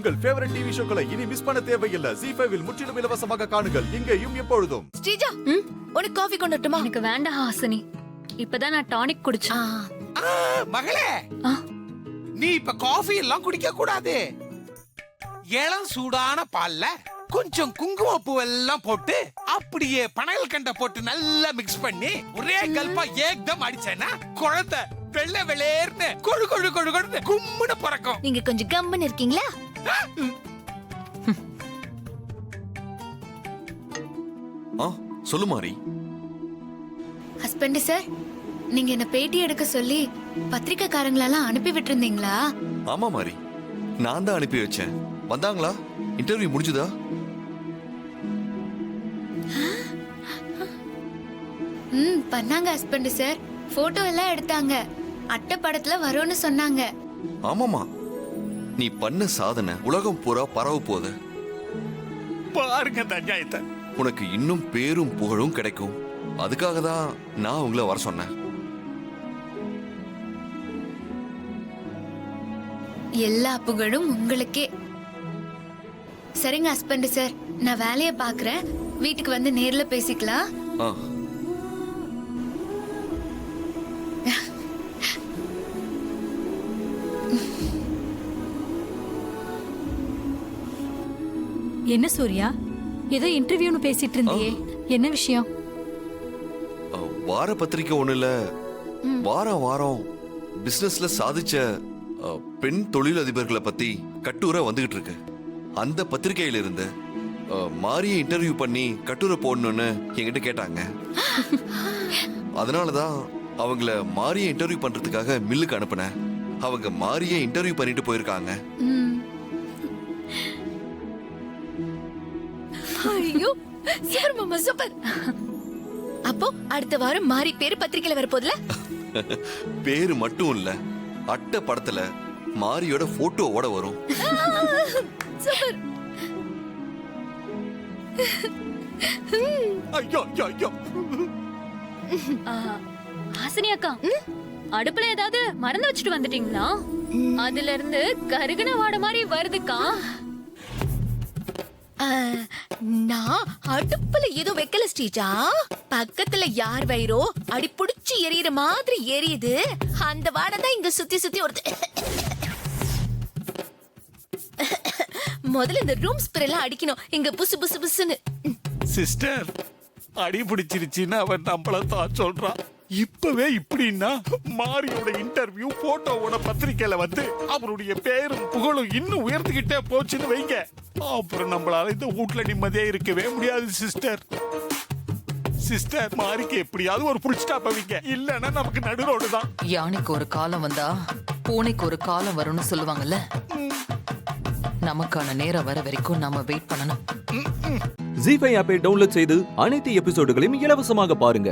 உங்கள் favourite TV ஷோக்களை இனி miss பண்ண தேவையில்லை. ZEE5 இல் முற்றிலும் இலவசமாக காணுங்கள். இங்கேயும் எப்பொழுதும். ஸ்ரீஜா, உனக்கு காஃபி கொண்டு வரட்டுமா? எனக்கு வேண்டாம் ஹாசினி. இப்பதான் நான் டானிக் குடிச்சேன். மகளே, நீ இப்ப காஃபி எல்லாம் குடிக்க கூடாது. இளம் சூடான பால்ல கொஞ்சம் குங்குமப்பூ எல்லாம் போட்டு அப்படியே பனகல் கண்ட போட்டு நல்லா மிக்ஸ் பண்ணி ஒரே கல்பா ஏக்தம் அடிச்சேன்னா குழந்தை வெள்ளை வெளேர்னு கொழு கொழு கொழு கொழுன்னு கும்முன்னு பிறக்கும். நீங்க கொஞ்சம் கம்முன்னு இருக்கீங்களா? சொல்லு மாரி. ஹஸ்பண்ட் சார், நீங்க என்ன பேட்டி எடுக்க சொல்லி பத்திரிக்கைக்காரங்களெல்லாம் அனுப்பி விட்டுருந்தீங்களா? ஆமா மாரி, நான் தான் அனுப்பி வச்சேன். வந்தாங்களா? இன்டர்வியூ முடிஞ்சுதா? பண்ணாங்க ஹஸ்பண்ட் சார். போட்டோ எல்லாம் எடுத்தாங்க. அட்டை படத்துல வரும்னு சொன்னாங்க. ஆமாமா, நீ பண்ண சாதனை உலகம் பூரா பரவ போகுது. பாருங்க தஞ்சாயத்தை. உனக்கு இன்னும் பேரும் புகழும் கிடைக்கும். அதுக்காக தான் நான் உங்களை வர சொன்னேன். எல்லா புகழும் உங்களுக்கே. சரிங்க ஹஸ்பண்ட் சார், நான் வேலையை பாக்குறேன். வீட்டுக்கு வந்து நேர்ல பேசிக்கலாம். என்ன சூர்யா, ஏதோ இன்டர்வியூன்னு பேசிட்டு இருந்தியே, என்ன விஷயம்? வார பத்திரிக்கை ஒண்ணு இல்ல, வாரம் வாரம் பிசினஸ்ல சாதிச்ச பெண் தொழிலதிபர்களை பத்தி கட்டுரை வந்துகிட்டு இருக்கு. அந்த பத்திரிகையில இருந்து மாரியை இன்டர்வியூ பண்ணி கட்டுரை போடணும்னு என்கிட்ட கேட்டாங்க. அதனாலதான் அவங்கள மாரியை இன்டர்வியூ பண்றதுக்காக மில்லுக்கு அனுப்புனேன். அவங்க மாரியை இன்டர்வியூ பண்ணிட்டு போயிருக்காங்க. ஐயோ, சூப்பர் மாமா, சூப்பர். அப்போ அடுத்த வாரம் மாரி பேரு பத்திரிக்கையில வரப்போதுல? பேரு மட்டும் இல்ல, அட்டை படத்துல மாரியோட போட்டோவோட வரும். சூப்பர். ஐயோ ஐயோ. ஹாசினி அக்கா, அடுப்புல ஏதாவது மறந்து வச்சுட்டு வந்துட்டீங்களா? அதுல இருந்து கருகின வாட மாதிரி வருதுக்கா. நான் அடுப்புல ஏதோ வைக்கல ஸ்ரீஜா. பக்கத்துல யார் வயிறோ அடி புடிச்சு எரியற மாதிரி எரியுது. அந்த வாடை தான் இங்க சுத்தி சுத்தி வருது. முதல்ல இந்த ரூம் ஸ்ப்ரே எல்லாம் அடிக்கணும். இங்க புசு புசு புசுன்னு. சிஸ்டர், அடி பிடிச்சிருச்சுன்னு அவன் நம்மள தான் சொல்றான். இப்பவே இப்படின்னா மாரியோட இன்டர்வியூ போட்டோவோட பத்திரிக்கையில வந்து அவருடைய பேரும் புகழும் இன்னும் உயர்ந்துகிட்டே போச்சுன்னு வைங்க. அப்புறம் நம்மளால இந்த வீட்டுல நிம்மதியா இருக்கவே முடியாது சிஸ்டர். சிஸ்டர், மாரிக்கு எப்படியாவது ஒரு புல் ஸ்டாப் வைங்க, இல்லன்னா நமக்கு நடுரோடு தான். யானைக்கு ஒரு காலம் வந்தா பூனைக்கு ஒரு காலம் வரும்னு சொல்லுவாங்கல்ல. நமக்கான நேரம் வர வரைக்கும் நாம வெயிட் பண்ணணும். ZEE5 ஆப்பை டவுன்லோட் செய்து அனைத்து எபிசோடுகளையும் இலவசமாக பாருங்க.